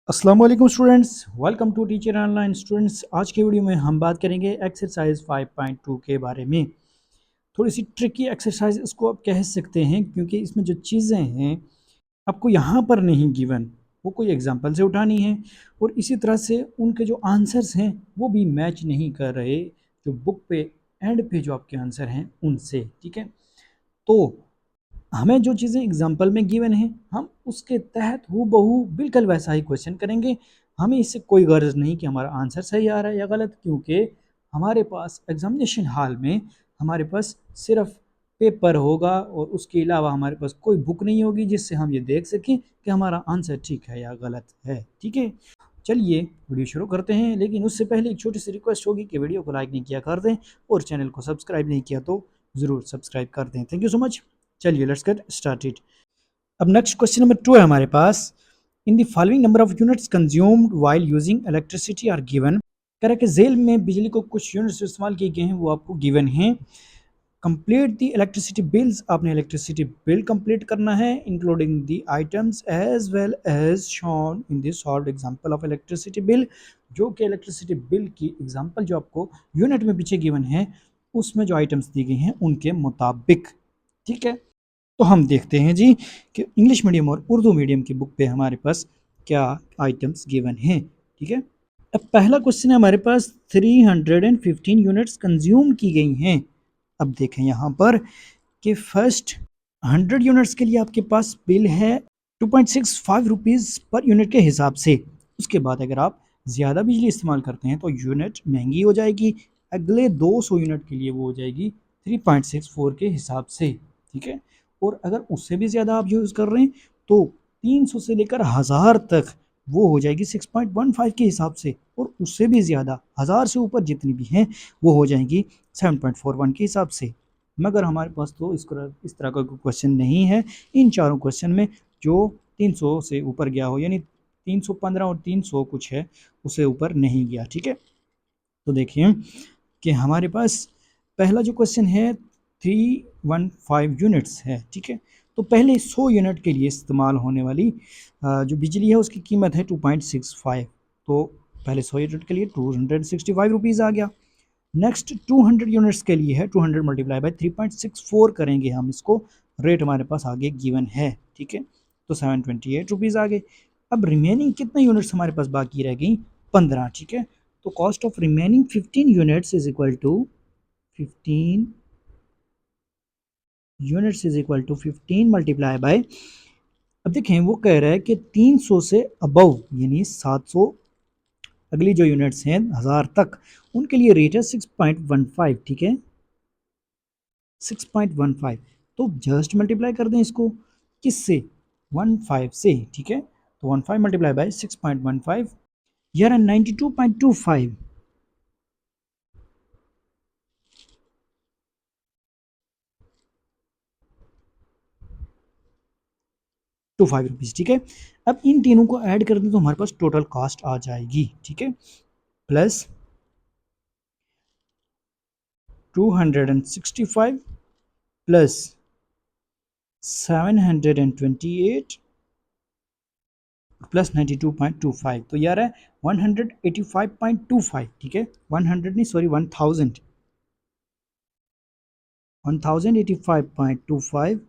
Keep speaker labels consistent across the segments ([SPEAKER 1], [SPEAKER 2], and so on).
[SPEAKER 1] अस्सलाम वालेकुम students, welcome to teacher online. Students, आज के वीडियो में हम बात करेंगे एक्सरसाइज 5.2 के बारे में। थोड़ी सी ट्रिकी एक्सरसाइज इसको आप कह सकते हैं, क्योंकि इसमें जो चीज़ें हैं आपको यहाँ पर नहीं गिवन, वो कोई एग्जांपल से उठानी है, और इसी तरह से उनके जो आंसर्स हैं वो भी मैच नहीं कर रहे जो बुक पे एंड पे जो आपके आंसर हैं उनसे। ठीक है, तो हमें जो चीज़ें एग्जाम्पल में गिवन है हम उसके तहत हूबहू बिल्कुल वैसा ही क्वेश्चन करेंगे। हमें इससे कोई गर्ज नहीं कि हमारा आंसर सही आ रहा है या गलत, क्योंकि हमारे पास एग्जामिनेशन हॉल में हमारे पास सिर्फ पेपर होगा और उसके अलावा हमारे पास कोई बुक नहीं होगी जिससे हम ये देख सकें कि हमारा आंसर ठीक है या गलत है। ठीक है, चलिए वीडियो शुरू करते हैं, लेकिन उससे पहले एक छोटी सी रिक्वेस्ट होगी कि वीडियो को लाइक नहीं किया कर दें और चैनल को सब्सक्राइब नहीं किया तो ज़रूर सब्सक्राइब कर दें। Thank you so much. चलिए लेट्स गेट स्टार्टेड। अब नेक्स्ट क्वेश्चन नंबर 2 है हमारे पास। In the following number of units consumed while using electricity are given. कह रहा है कि जेल में बिजली को कुछ यूनिट्स इस्तेमाल किए गए हैं, वो आपको गिवन हैं। कंप्लीट द इलेक्ट्रिसिटी बिल्स, आपने इलेक्ट्रिसिटी बिल कंप्लीट करना है, including the items as well as shown in the solved example of electricity bill. जो कि इलेक्ट्रिसिटी बिल की एग्जांपल जो आपको यूनिट में पीछे गिवन है उसमें जो आइटम्स दी गई हैं उनके मुताबिक। ठीक है, तो हम देखते हैं जी कि इंग्लिश मीडियम और उर्दू मीडियम की बुक पे हमारे पास क्या आइटम्स गिवन हैं। ठीक है, अब पहला क्वेश्चन है हमारे पास 315 यूनिट्स कंज्यूम की गई हैं। अब देखें यहाँ पर कि फर्स्ट 100 यूनिट्स के लिए आपके पास बिल है 2.65 रुपीज़ पर यूनिट के हिसाब से। उसके बाद अगर आप ज़्यादा बिजली इस्तेमाल करते हैं तो यूनिट महंगी हो जाएगी। अगले 200 यूनिट के लिए वो हो जाएगी 3.64 के हिसाब से। ठीक है, और अगर उससे भी ज़्यादा आप यूज़ कर रहे हैं तो 300 से लेकर 1000 तक वो हो जाएगी 6.15 के हिसाब से, और उससे भी ज़्यादा 1000 से ऊपर जितनी भी हैं वो हो जाएंगी 7.41 के हिसाब से। मगर हमारे पास तो इस तरह का कोई क्वेश्चन नहीं है इन चारों क्वेश्चन में जो 300 से ऊपर गया हो, यानी 315 और 300 कुछ है उससे ऊपर नहीं गया। ठीक है, तो देखिए कि हमारे पास पहला जो क्वेश्चन है 315 यूनिट्स है। ठीक है, तो पहले 100 यूनिट के लिए इस्तेमाल होने वाली जो बिजली है उसकी कीमत है 2.65। तो पहले 100 यूनिट के लिए 265 रुपीज़ आ गया। नेक्स्ट 200 यूनिट्स के लिए है 200 मल्टीप्लाई बाय 3.64 करेंगे हम इसको, रेट हमारे पास आगे गिवन है। ठीक है, तो 728 रुपीज़ आ गए। अब रिमेनिंग कितने यूनिट्स हमारे पास बाकी रह गई? 15। ठीक है, तो cost of remaining 15 units is equal to 15 units is equal to 15 multiply by, अब देखें वो कह रहा है कि 300 से अबव यानी 700 अगली जो यूनिट्स हैं 1000 तक उनके लिए रेट है 6.15। ठीक है, 6.15, तो जस्ट मल्टीप्लाई कर दें इसको किससे? 15 से। ठीक है, तो 15 मल्टीप्लाई बाय 6.15 यार 92.25 रुपीज़। ठीक है, अब इन तीनों को ऐड कर दें तो हमारे पास टोटल कॉस्ट आ जाएगी। ठीक है, प्लस 265 प्लस 728 प्लस 92.25, तो यार है 185.25। ठीक है, 100 नहीं सॉरी 1085.25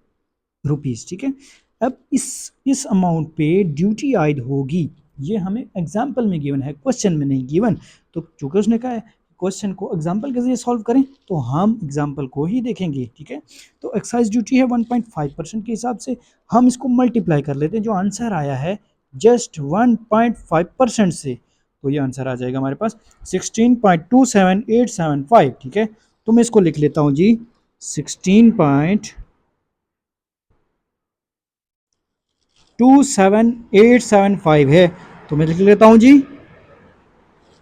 [SPEAKER 1] रुपीज़। ठीक है, अब इस अमाउंट पे ड्यूटी आयद होगी, ये हमें एग्जाम्पल में गिवन है, क्वेश्चन में नहीं गिवन। तो चूंकि उसने कहा है क्वेश्चन को एग्जाम्पल के जरिए सॉल्व करें तो हम एग्जाम्पल को ही देखेंगे। ठीक है, तो एक्साइज ड्यूटी है 1.5% के हिसाब से, हम इसको मल्टीप्लाई कर लेते हैं, जो आंसर आया है जस्ट 1.5% से, तो ये आंसर आ जाएगा हमारे पास 16.27875। ठीक है, तो मैं इसको लिख लेता हूँ जी 16.27875 है, तो मैं लिख लेता हूँ जी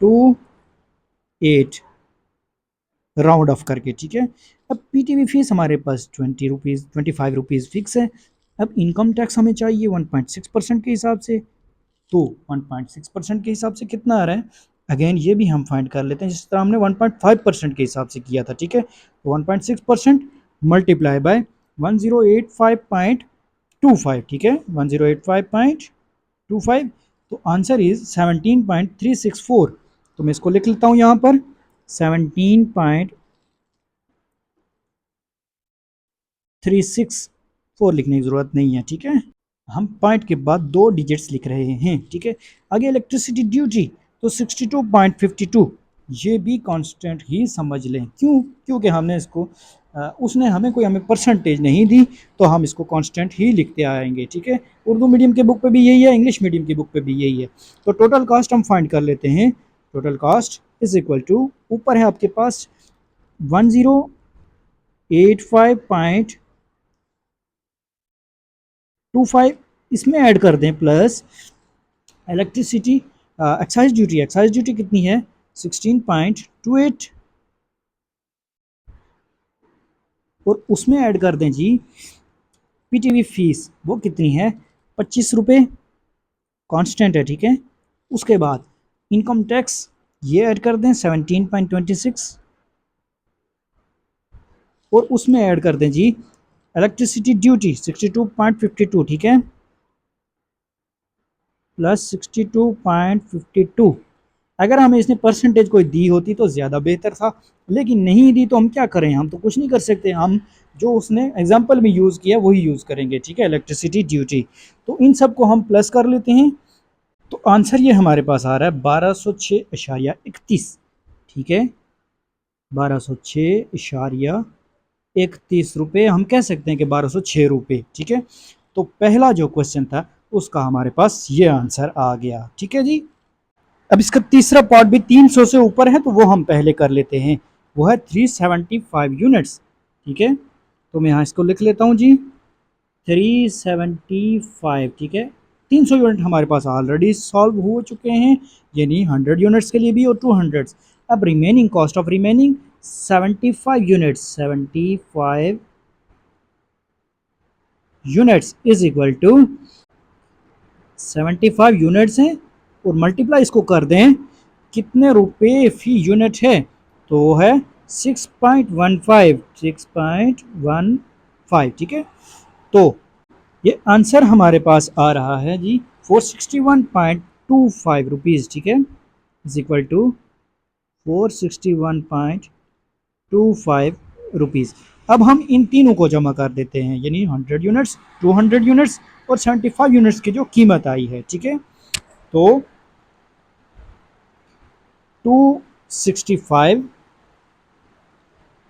[SPEAKER 1] 28 राउंड ऑफ करके। ठीक है, अब पीटीवी फीस हमारे पास 25 रुपीज़ फिक्स है। अब इनकम टैक्स हमें चाहिए 1.6% के हिसाब से, तो 1.6% के हिसाब से कितना आ रहा है? अगेन ये भी हम फाइंड कर लेते हैं जिस तरह हमने 1.5% के हिसाब से किया था। ठीक है, तो 1.6% मल्टीप्लाई बाय 1085.25। ठीक है, 1085.25 तो आंसर इज 17.364। तो मैं इसको लिख लेता हूँ यहाँ पर 17.364 लिखने की ज़रूरत नहीं है, ठीक है। हम पॉइंट के बाद 2 डिजिट्स लिख रहे हैं, ठीक है। आगे इलेक्ट्रिसिटी ड्यूटी, तो 62.52, ये भी कांस्टेंट ही समझ लें। क्यों? क्योंकि हमने इसको उसने हमें परसेंटेज नहीं दी, तो हम इसको कांस्टेंट ही लिखते आएंगे, ठीक है। उर्दू मीडियम के बुक पे भी यही है, इंग्लिश मीडियम की बुक पे भी यही है। तो टोटल कास्ट हम फाइंड कर लेते हैं। Total cost is equal to, ऊपर है आपके पास 1085.25, इसमें ऐड कर दें प्लस इलेक्ट्रिसिटी एक्साइज ड्यूटी कितनी है 16.28, और उसमें ऐड कर दें जी पीटीवी फीस, वो कितनी है 25 रुपये, कांस्टेंट है, ठीक है। उसके बाद इनकम टैक्स ये ऐड कर दें 17.26, और उसमें ऐड कर दें जी इलेक्ट्रिसिटी ड्यूटी 62.52, ठीक है, प्लस 62.52। अगर हमें इसने परसेंटेज कोई दी होती तो ज़्यादा बेहतर था, लेकिन नहीं दी तो हम क्या करें, हम तो कुछ नहीं कर सकते। हम जो उसने एग्जाम्पल में यूज़ किया वही यूज़ करेंगे, ठीक है, इलेक्ट्रिसिटी ड्यूटी। तो इन सब को हम प्लस कर लेते हैं। तो आंसर ये हमारे पास आ रहा है 1206.31, ठीक है, 1206.31 हम कह सकते हैं कि 1206 रुपये, ठीक है। तो पहला जो क्वेश्चन था उसका हमारे पास ये आंसर आ गया, ठीक है जी। अब इसका तीसरा पार्ट भी 300 से ऊपर है, तो वो हम पहले कर लेते हैं। वो है 375 यूनिट्स, ठीक है। तो मैं यहाँ इसको लिख लेता हूँ जी 375, ठीक है। 300 यूनिट हमारे पास ऑलरेडी सॉल्व हो चुके हैं, यानी 100 यूनिट्स के लिए भी और 200। अब remaining cost of remaining 75 units, 75 units is equal to 75 units हैं, और मल्टीप्लाई इसको कर दें कितने रुपए फी यूनिट है, तो है 6.15, 6.15, ठीक है। तो ये आंसर हमारे पास आ रहा है जी 461.25 रुपीज़, ठीक है, इज इक्वल टू 461.25 रुपीज़। अब हम इन तीनों को जमा कर देते हैं, यानी 100 यूनिट्स, 200 यूनिट्स और 75 यूनिट्स की जो कीमत आई है, ठीक है। तो 265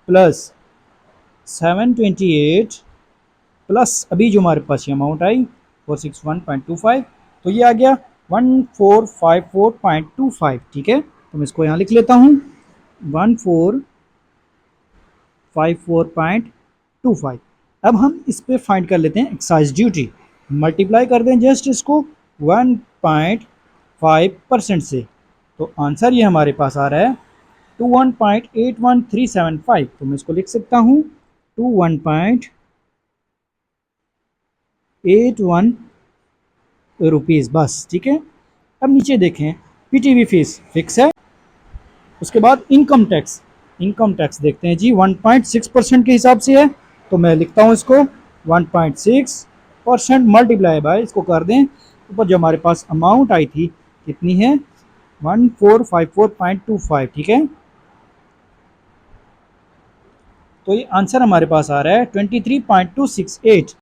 [SPEAKER 1] प्लस 728 प्लस अभी जो हमारे पास ये अमाउंट आई 461.25, तो ये आ गया 1454.25, ठीक है। तो मैं इसको यहाँ लिख लेता हूँ 1454.25। अब हम इस पे फाइंड कर लेते हैं एक्साइज ड्यूटी, मल्टीप्लाई कर दें जस्ट इसको 1.5% से, तो आंसर ये हमारे पास आ रहा है 21.81375। तो मैं इसको लिख सकता हूँ 21.81 रुपीज़, बस, ठीक है। अब नीचे देखें, पीटीवी फीस फिक्स है। उसके बाद इनकम टैक्स, इनकम टैक्स देखते हैं जी 1.6% के हिसाब से है, तो मैं लिखता हूँ इसको 1.6% मल्टीप्लाई बाय, इसको कर दें ऊपर जो हमारे पास अमाउंट आई थी कितनी है 1454.25, ठीक है। तो ये आंसर हमारे पास आ रहा है 23.268,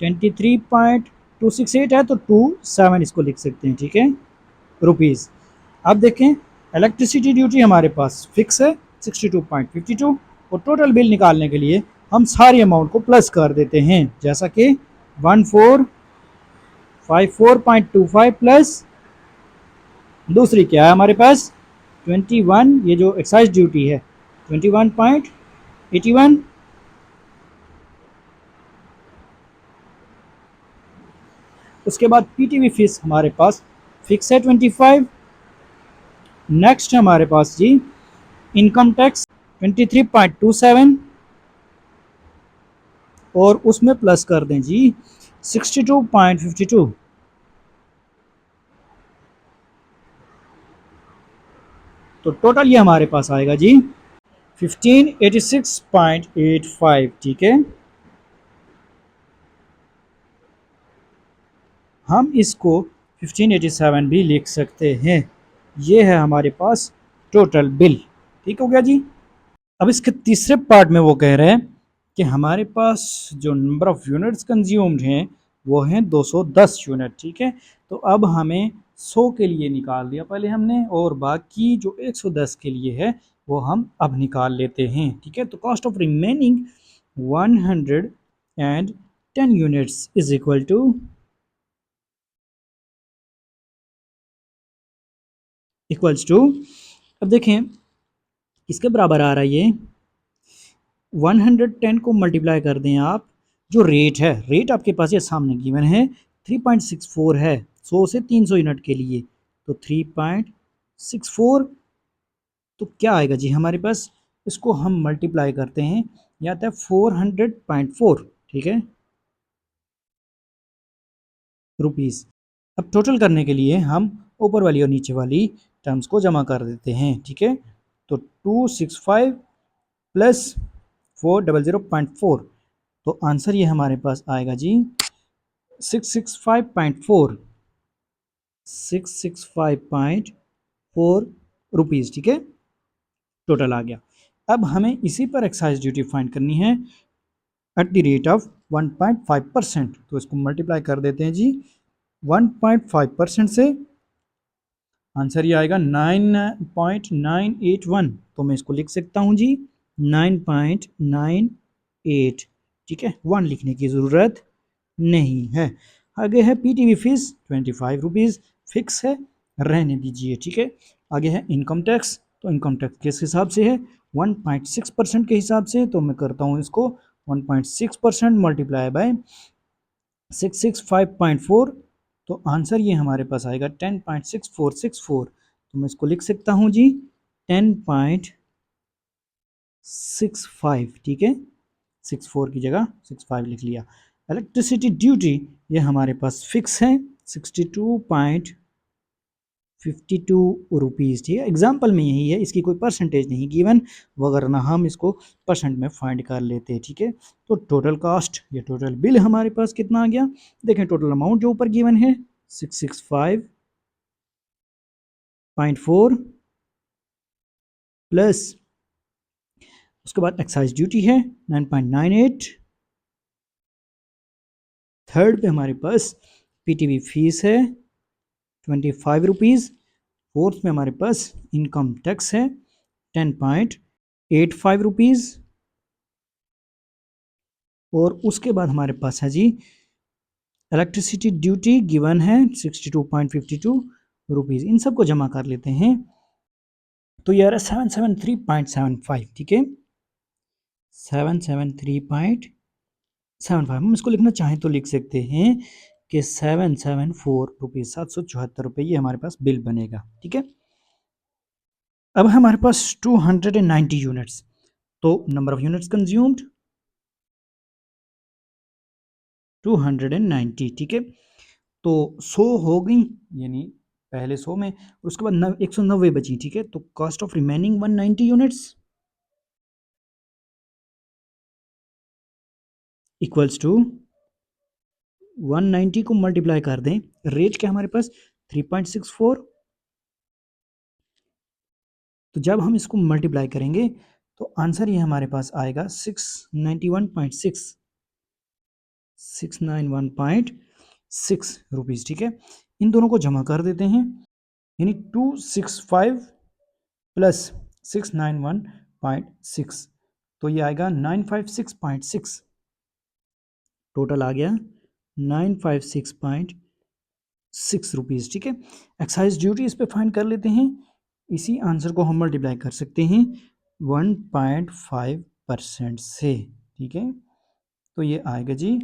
[SPEAKER 1] 23.268 है, तो 27 इसको लिख सकते हैं, ठीक है, रुपीज़। अब देखें इलेक्ट्रिसिटी ड्यूटी हमारे पास फिक्स है 62.52, और टोटल बिल निकालने के लिए हम सारी अमाउंट को प्लस कर देते हैं, जैसा कि 1454.25 प्लस दूसरी क्या है हमारे पास 21, ये जो एक्साइज ड्यूटी है 21.81, उसके बाद पीटीवी फीस हमारे पास फिक्स है 25। नेक्स्ट हमारे पास जी इनकम टैक्स 23.27, और उसमें प्लस कर दें जी 62.52, तो टोटल ये हमारे पास आएगा जी 1586.85, ठीक है। हम इसको 1587 भी लिख सकते हैं। ये है हमारे पास टोटल बिल। ठीक हो गया जी। अब इसके तीसरे पार्ट में वो कह रहे हैं कि हमारे पास जो नंबर ऑफ यूनिट्स कंज्यूम्ड हैं वो हैं 210 यूनिट। ठीक है, तो अब हमें 100 के लिए निकाल दिया पहले हमने, और बाकी जो 110 के लिए है वो हम अब निकाल लेते हैं। ठीक है, तो cost of remaining 110 units is equals to, अब देखें किसके बराबर आ रहा है ये। 110 को मल्टीप्लाई कर दें आप, जो रेट है, रेट आपके पास ये सामने गिवन है 3.64 है 100 से 300 यूनिट के लिए, तो 3.64, तो क्या आएगा जी हमारे पास, इसको हम मल्टीप्लाई करते हैं, या आता है 400.4। ठीक है, रुपीज़। अब टोटल करने के लिए हम ऊपर वाली और नीचे वाली टर्म्स को जमा कर देते हैं। ठीक है, तो 265 प्लस 400.4, तो आंसर ये हमारे पास आएगा जी 665.4, 665.4 रुपीज़। ठीक है, टोटल आ गया। अब हमें इसी पर एक्साइज ड्यूटी फाइंड करनी है एट द रेट ऑफ 1.5%, तो इसको मल्टीप्लाई कर देते हैं जी 1.5% से, आंसर ये आएगा 9.981, तो मैं इसको लिख सकता हूँ जी 9.98। ठीक है, 1 लिखने की ज़रूरत नहीं है। आगे है पीटीवी फीस 25 रुपीज़, फिक्स है, रहने दीजिए। ठीक है, आगे है इनकम टैक्स, तो इनकम टैक्स किस हिसाब से है 1.6% के हिसाब से, तो मैं करता हूँ इसको 1.6% मल्टीप्लाई बाय 665.4, तो आंसर ये हमारे पास आएगा 10.6464, तो मैं इसको लिख सकता हूँ जी 10.65। ठीक है, 64 की जगह 65 लिख लिया। इलेक्ट्रिसिटी ड्यूटी ये हमारे पास फिक्स है 62.52 रुपीज़। ठीक है, एग्जाम्पल में यही है, इसकी कोई परसेंटेज नहीं गिवन, वगरना हम इसको परसेंट में फाइंड कर लेते हैं। ठीक है, तो टोटल कॉस्ट या टोटल बिल हमारे पास कितना आ गया, देखें टोटल अमाउंट जो ऊपर गिवन है 665.4 प्लस उसके बाद एक्साइज ड्यूटी है 9.98, थर्ड पे हमारे पास पीटीवी फीस है 25 रुपीज़, फोर्थ में हमारे पास इनकम टैक्स है 10.85 रुपीज़, और उसके बाद हमारे पास है जी इलेक्ट्रिसिटी ड्यूटी गिवन है 62.52 रुपीज़। इन सबको जमा कर लेते हैं, तो यार 773.75। ठीक है, 773.75, हम इसको लिखना चाहें तो लिख सकते हैं कि 774 रुपीज़, 774 रुपये ये हमारे पास बिल बनेगा। ठीक है, अब हमारे पास 290 यूनिट्स, तो नंबर ऑफ यूनिट्स कंज्यूम्ड 290। ठीक है, तो 100 हो गई, यानी पहले 100 में, और उसके बाद 190 बची। ठीक है, तो cost of remaining 190 units equals to 190 को मल्टीप्लाई कर दें, रेट क्या हमारे पास 3.64, तो जब हम इसको मल्टीप्लाई करेंगे तो आंसर ये हमारे पास आएगा 691.6 रुपीज़। ठीक है, इन दोनों को जमा कर देते हैं, यानी 265 प्लस 691.6, तो ये आएगा 956.6, टोटल आ गया 956.6 रुपीज़। ठीक है, एक्साइज ड्यूटी इस पे फाइंड कर लेते हैं, इसी आंसर को हम मल्टीप्लाई कर सकते हैं 1.5% से। ठीक है, तो ये आएगा जी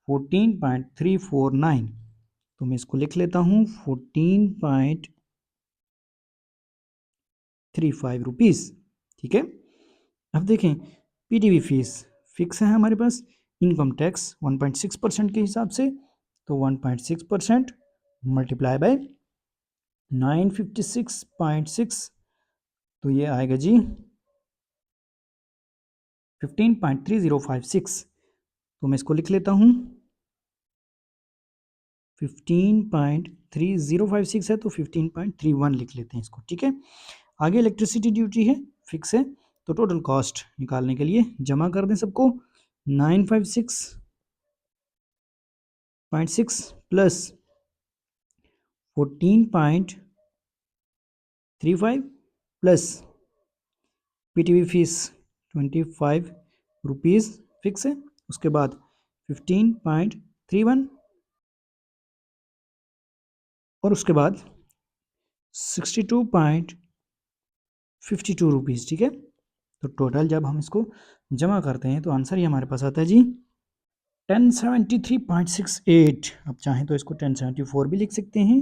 [SPEAKER 1] 14.349, तो मैं इसको लिख लेता हूँ 14.35 रुपीज़। ठीक है, अब देखें पीटीवी फीस फिक्स है हमारे पास, इनकम टैक्स 1.6% के हिसाब से, तो 1.6% मल्टीप्लाई बाय 956.6, तो ये आएगा जी 15.3056, तो मैं इसको लिख लेता हूँ 15.3056 है तो 15.31 लिख लेते हैं इसको, ठीक है। आगे इलेक्ट्रिसिटी ड्यूटी है, फिक्स है, तो टोटल कॉस्ट निकालने के लिए जमा कर दें सबको। 956.6 plus 14.35 plus PTV fees 25 rupees fix है। उसके बाद 15.31 और उसके बाद 62.52 रुपीज़, ठीक है। तो टोटल जब हम इसको जमा करते हैं तो आंसर ये हमारे पास आता है जी 1073.68। अब चाहें तो इसको 1074 भी लिख सकते हैं।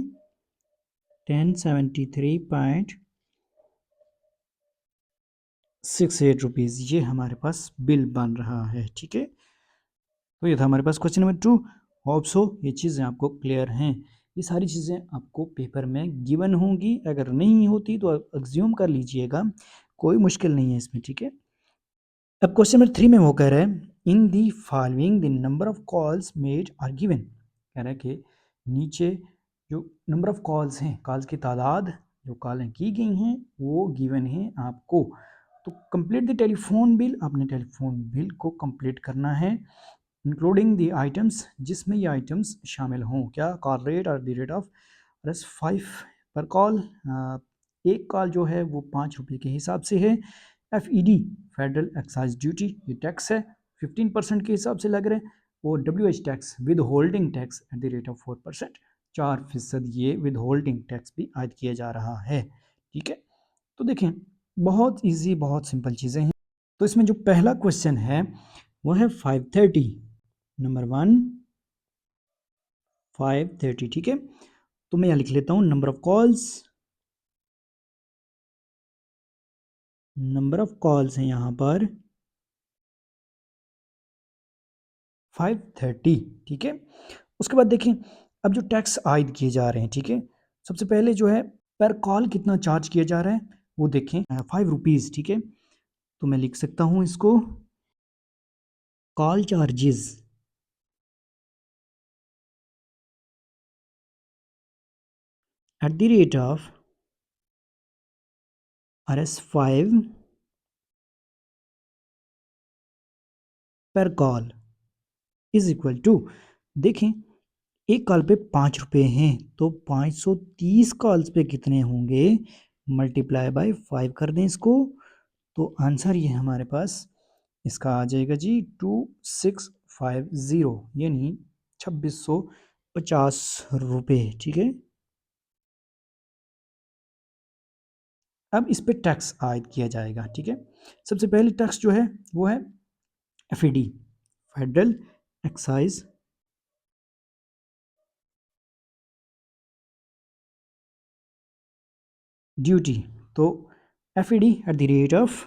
[SPEAKER 1] 1073.68 रुपीज़ ये हमारे पास बिल बन रहा है, ठीक है। तो ये था हमारे पास क्वेश्चन नंबर 2। होप सो ये चीज़ें आपको क्लियर हैं। ये सारी चीज़ें आपको पेपर में गिवन होंगी, अगर नहीं होती तो एग्ज्यूम कर लीजिएगा, कोई मुश्किल नहीं है इसमें, ठीक है। अब क्वेश्चन नंबर 3 में वो कह रहा है in the following the number of calls made are given. कह रहा है कि नीचे जो नंबर ऑफ कॉल्स हैं, कॉल्स की तादाद जो कॉलें की गई हैं वो गिवन है आपको। तो कंप्लीट द टेलीफोन बिल, आपने टेलीफोन बिल को कंप्लीट करना है इंक्लूडिंग द आइटम्स, जिसमें ये आइटम्स शामिल हों। क्या? कॉल रेट और the rate of ₹5 per call. एक कॉल जो है वो ₹5 के हिसाब से है। FED फेडरल एक्साइज ड्यूटी, ये टैक्स है 15% के हिसाब से लग रहे हैं। और WH tax withholding tax at the rate of 4%, 4% ये विद होल्डिंग टैक्स भी आयद किया जा रहा है, ठीक है। तो देखें बहुत इजी, बहुत सिंपल चीज़ें हैं। तो इसमें जो पहला क्वेश्चन है वो है 530, नंबर 1 530, ठीक है। तो मैं यहाँ लिख लेता हूँ नंबर ऑफ कॉल्स हैं यहाँ पर 530, ठीक है। उसके बाद देखें अब जो टैक्स आयद किए जा रहे हैं, ठीक है। सबसे पहले जो है पर कॉल कितना चार्ज किया जा रहा है वो देखें, 5 रुपीज़, ठीक है। तो मैं लिख सकता हूँ इसको call charges at the rate of RS5 per call is equal to, देखें एक कॉल पे 5 रुपये हैं तो 530 कॉल्स पे कितने होंगे, मल्टीप्लाई बाय 5 कर दें इसको। तो आंसर ये हमारे पास इसका आ जाएगा जी 2650, यानी 2650 रुपये, ठीक है। अब इस पे टैक्स आयद किया जाएगा, ठीक है। सबसे पहले टैक्स जो है वो है FED फेडरल एक्साइज ड्यूटी। तो FED at the rate of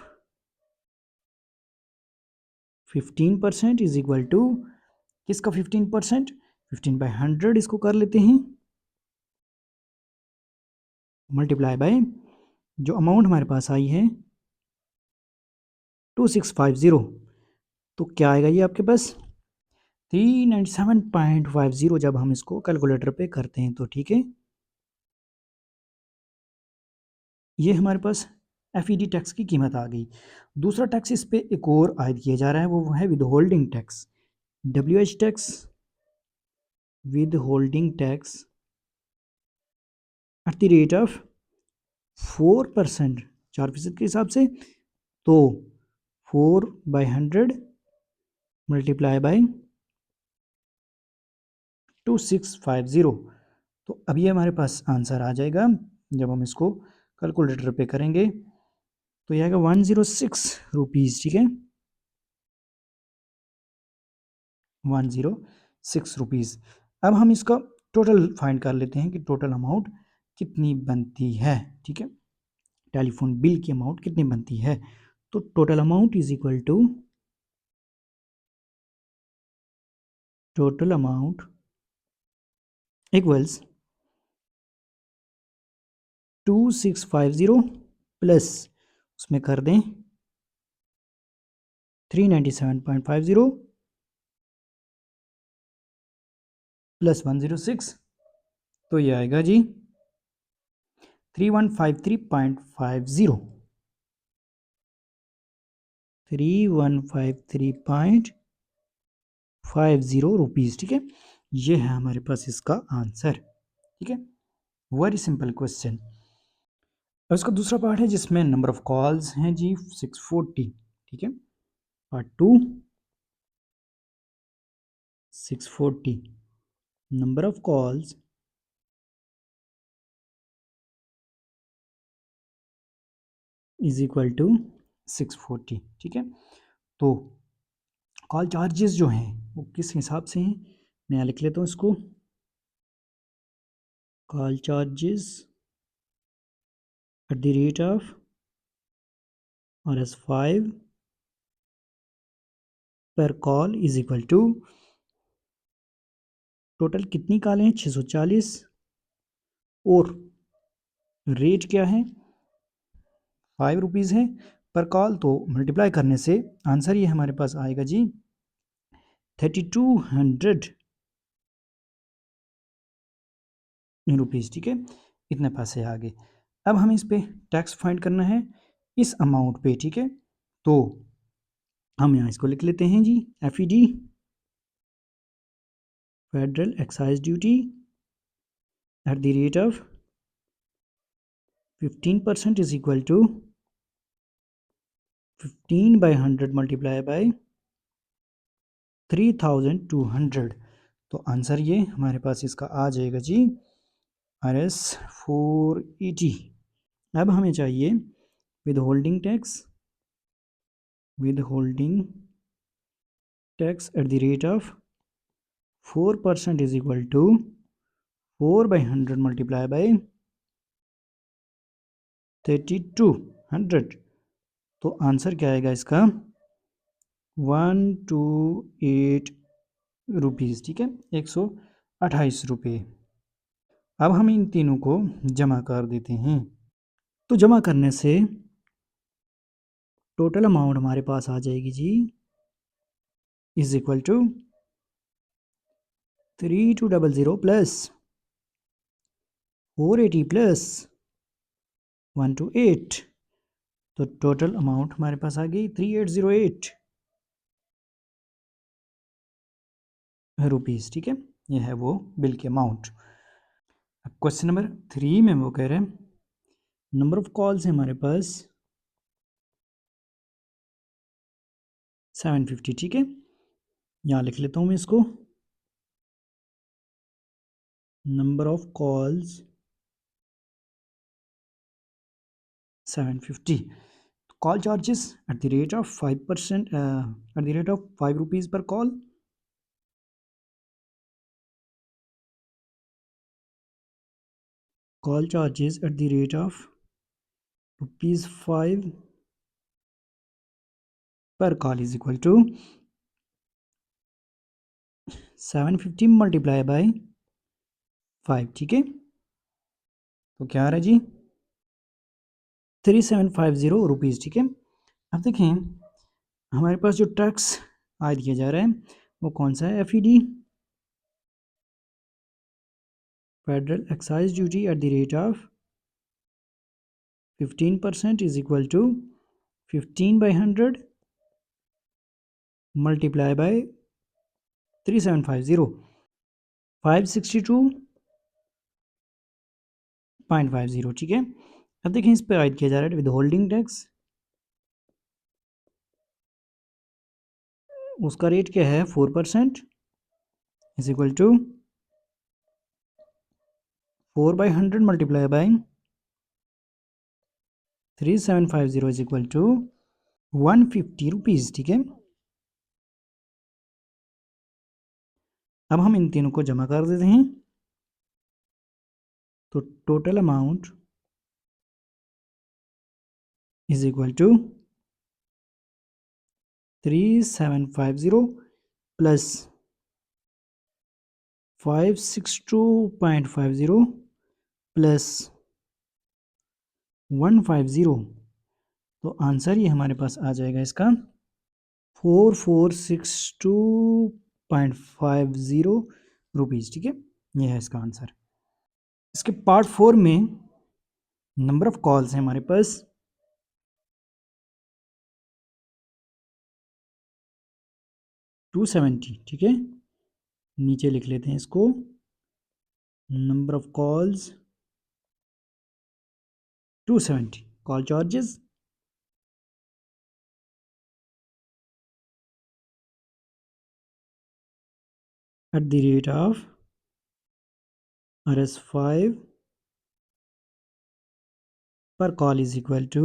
[SPEAKER 1] 15% is equal to किसका 15%, 15/100 इसको कर लेते हैं, मल्टीप्लाई बाय जो अमाउंट हमारे पास आई है 2650। तो क्या आएगा ये आपके पास 397.50 जब हम इसको कैलकुलेटर पे करते हैं तो, ठीक है। ये हमारे पास FED टैक्स की कीमत आ गई। दूसरा टैक्स इस पे एक और आयद किया जा रहा है वो है withholding tax, WH tax withholding tax at the rate of 4%, 4% के हिसाब से। तो 4/100 मल्टीप्लाई बाय 2650। तो अब ये हमारे पास आंसर आ जाएगा जब हम इसको कैलकुलेटर पे करेंगे तो ये आएगा 106 रुपीज़, ठीक है, 106 रुपीज़। अब हम इसका टोटल फाइंड कर लेते हैं कि टोटल अमाउंट कितनी बनती है, ठीक है। टेलीफोन बिल की अमाउंट कितनी बनती है। तो total amount is equal to total amount equals 2650 plus उसमें कर दें 397.50 प्लस 106 तो ये आएगा जी 3153.50, 3153.50 रुपीज़। ठीक है, ये है हमारे पास इसका आंसर। ठीक है, वेरी सिंपल क्वेश्चन। और इसका दूसरा पार्ट है जिसमें नंबर ऑफ कॉल्स हैं जी 640। ठीक है, part 2 640, number of calls is equal to 640। ठीक है, तो कॉल चार्जेस जो हैं वो किस हिसाब से हैं, मैं यहाँ लिख लेता हूँ इसको। Call charges at the rate of RS5 per call is equal to, total कितनी कॉलें हैं 640, और रेट क्या है 5 रुपीज़ है पर कॉल, तो मल्टीप्लाई करने से आंसर ये हमारे पास आएगा जी 3200 रुपीज़। ठीक है, इतने पैसे आ गए। अब हमें इस पे टैक्स फाइंड करना है इस अमाउंट पे। ठीक है, तो हम यहाँ इसको लिख लेते हैं जी FED, federal excise duty at the rate of 15% is equal to 15/100 multiply by 3200। तो आंसर ये हमारे पास इसका आ जाएगा जी RS480। अब हमें चाहिए withholding tax, withholding tax at the rate of 4% is equal to 4/100 multiply by 3200। तो आंसर क्या आएगा इसका 128 रुपीज़। ठीक है, 128 रुपये। अब हम इन तीनों को जमा कर देते हैं। तो जमा करने से टोटल अमाउंट हमारे पास आ जाएगी g is equal to 3200 plus 480 plus 128, तो टोटल अमाउंट हमारे पास आ गई 3808 रुपीज़। ठीक है, ये है वो बिल की अमाउंट। अब क्वेश्चन नंबर 3 में वो कह रहे हैं नंबर ऑफ कॉल्स है हमारे पास 750। ठीक है, यहाँ लिख लेता हूँ मैं इसको, number of calls 750। Call charges at the rate of 5%, at the rate of 5 rupees per call. Call charges at the rate of ₹5 per call is equal to 750 multiply by 5। ठीक है, तो क्या आ रहा है जी 3750 रुपीज़। ठीक है, अब देखें हमारे पास जो टैक्स आयद किया जा रहा है वो कौन सा है, FED, federal excise duty at the rate of 15% is equal to 15/100 multiply by 3750, 562.50। ठीक है, अब देखें इस पर आयद किया जा रहा है विद होल्डिंग टैक्स, उसका रेट क्या है 4% is equal to 4/100 multiply by 3750 is equal to 150 rupees. ठीक है, अब हम इन तीनों को जमा कर देते हैं, तो total amount is equal to 3750 plus 562.50 plus 150, तो आंसर ये हमारे पास आ जाएगा इसका 4462.50 रुपीज़। ठीक है, ये है इसका आंसर। इसके पार्ट 4 में नंबर ऑफ कॉल्स हैं हमारे पास 270, ठीक है। नीचे लिख लेते हैं इसको, number of calls 270, call charges at the rate of RS5 per call is equal to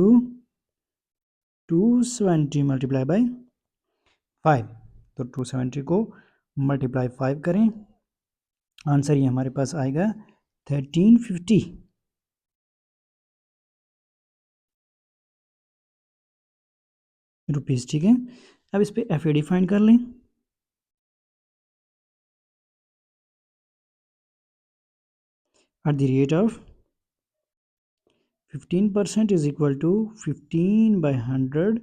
[SPEAKER 1] 270 multiply by 5। तो 270 को मल्टीप्लाई 5 करें, आंसर ये हमारे पास आएगा 1350 रुपीज़, ठीक है। अब इस पर एफ ए डी फाइंड कर लें। At the rate of 15% is equal to 15/100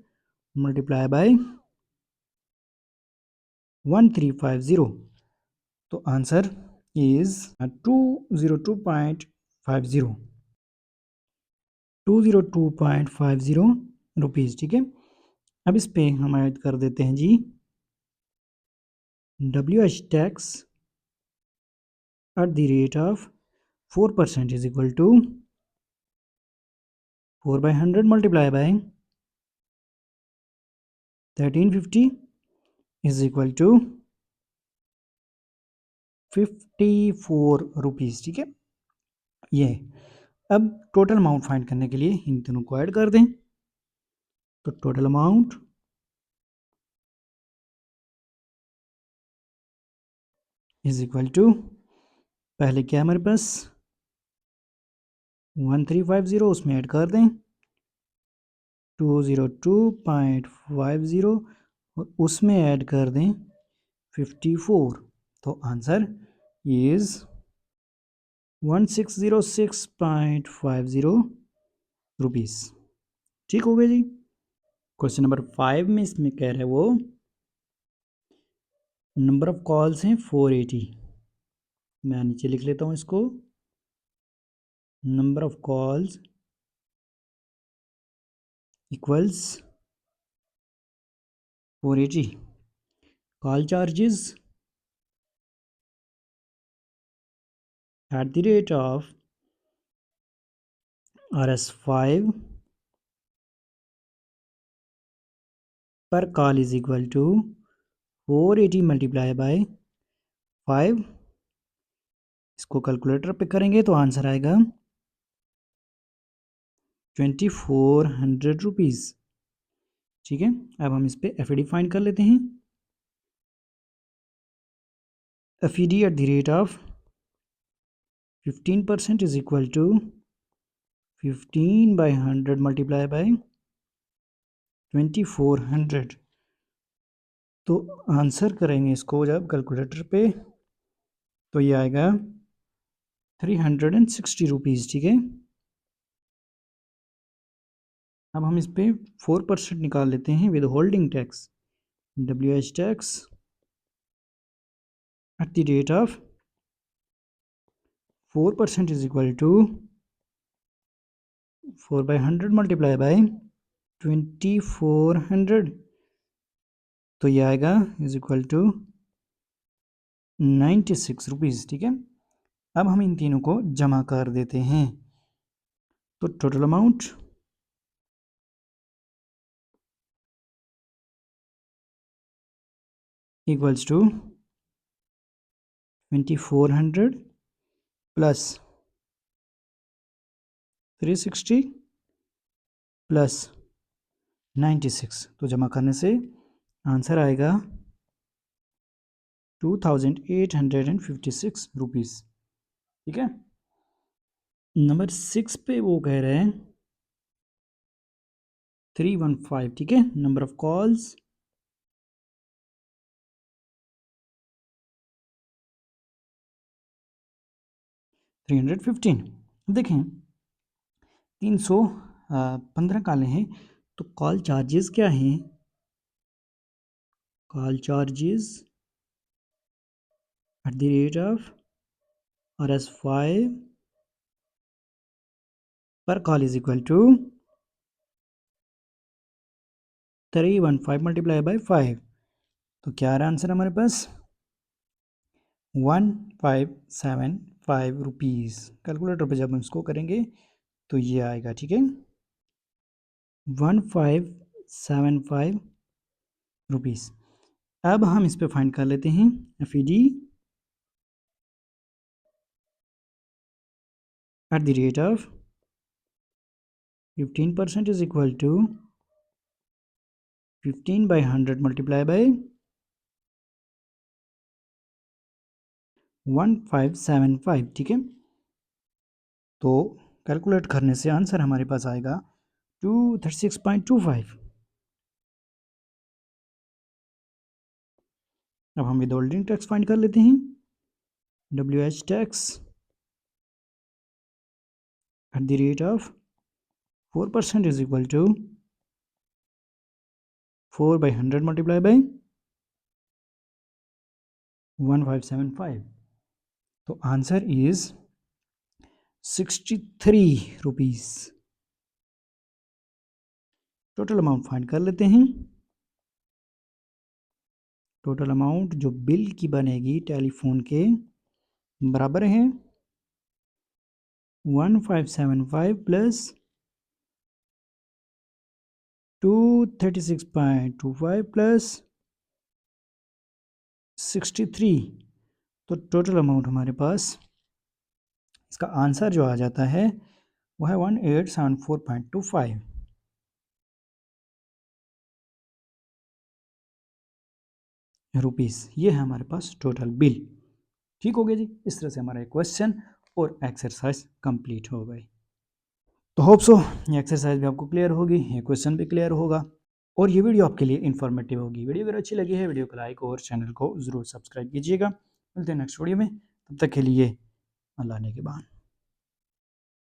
[SPEAKER 1] multiply by 1350। तो आंसर इज 202.50 202.50 रुपीज़, ठीक है। अब इस पे हम ऐड कर देते हैं जी WH tax at the rate of 4% is equal to 4/100 multiply by 1350 is equal to 54 rupees, ठीक है। ये अब टोटल अमाउंट फाइंड करने के लिए इन दोनों को ऐड कर दें। तो total amount is equal to, पहले क्या हमारे पास 1350, उसमें ऐड कर दें 202.50 और उसमें ऐड कर दें 54। तो आंसर इज 1606.50 रुपीज़, ठीक हो गया जी। क्वेश्चन नंबर 5 में इसमें कह रहे हैं वो नंबर ऑफ कॉल्स हैं 480। मैं नीचे लिख लेता हूँ इसको, number of calls equals 480, call charges at the rate of RS5 per call is equal to 480 multiply by 5। इसको कैलकुलेटर पे करेंगे तो आंसर आएगा 2400 रुपीज़, ठीक है। अब हम इस पे एफ ए डी फाइंड कर लेते हैं। F E D at the rate of 15% is equal to 15/100 multiply by 2400। तो आंसर करेंगे इसको जब कैलकुलेटर पे तो ये आएगा 360 रुपीज़, ठीक है। अब हम इस पे 4% निकाल लेते हैं withholding tax, WH tax at the rate of 4% is equal to 4/100 multiply by 2400। तो ये आएगा इज इक्वल टू 96 रुपीज़, ठीक है। अब हम इन तीनों को जमा कर देते हैं। तो total amount equals to 2400 plus 360 plus 96। तो जमा करने से आंसर आएगा 2856 रुपीज़, ठीक है। नंबर 6 पे वो कह रहे हैं 315, ठीक है। Number of calls 315। देखें 315 कॉलें हैं, तो कॉल चार्जेस क्या हैं? Call charges at the rate of RS5 per call is equal to 315 multiply by 5। तो क्या आ रहा आंसर हमारे पास 1575 रुपीज़। कैलकुलेटर पे जब हम इसको करेंगे तो ये आएगा, ठीक है, 1575 रुपीज़। अब हम इस पे फाइंड कर लेते हैं FED at the rate of 15% is equal to 15 by 100 multiply by 1575, ठीक है। तो कैलकुलेट करने से आंसर हमारे पास आएगा 236.25। अब हम विदहोल्डिंग टैक्स फाइंड कर लेते हैं। WH tax at the rate of 4% is equal to 4 by 100 multiply by 1575। तो answer is 63 rupees. Total amount find कर लेते हैं। टोटल अमाउंट जो बिल की बनेगी टेलीफोन के बराबर है 1575 प्लस 236.25 प्लस 63। तो टोटल अमाउंट हमारे पास इसका आंसर जो आ जाता है वो है 1874.25 रुपीज़। ये है हमारे पास टोटल बिल। ठीक हो गया जी। इस तरह से हमारा क्वेश्चन और एक्सरसाइज कंप्लीट हो गई। तो होप सो ये एक्सरसाइज भी आपको क्लियर होगी, ये क्वेश्चन भी क्लियर होगा और ये वीडियो आपके लिए इन्फॉर्मेटिव होगी। वीडियो अगर अच्छी लगी है वीडियो को लाइक और चैनल को ज़रूर सब्सक्राइब कीजिएगा। मिलते हैं नेक्स्ट वीडियो में, तब तक के लिए अल्लाह ने के बाद।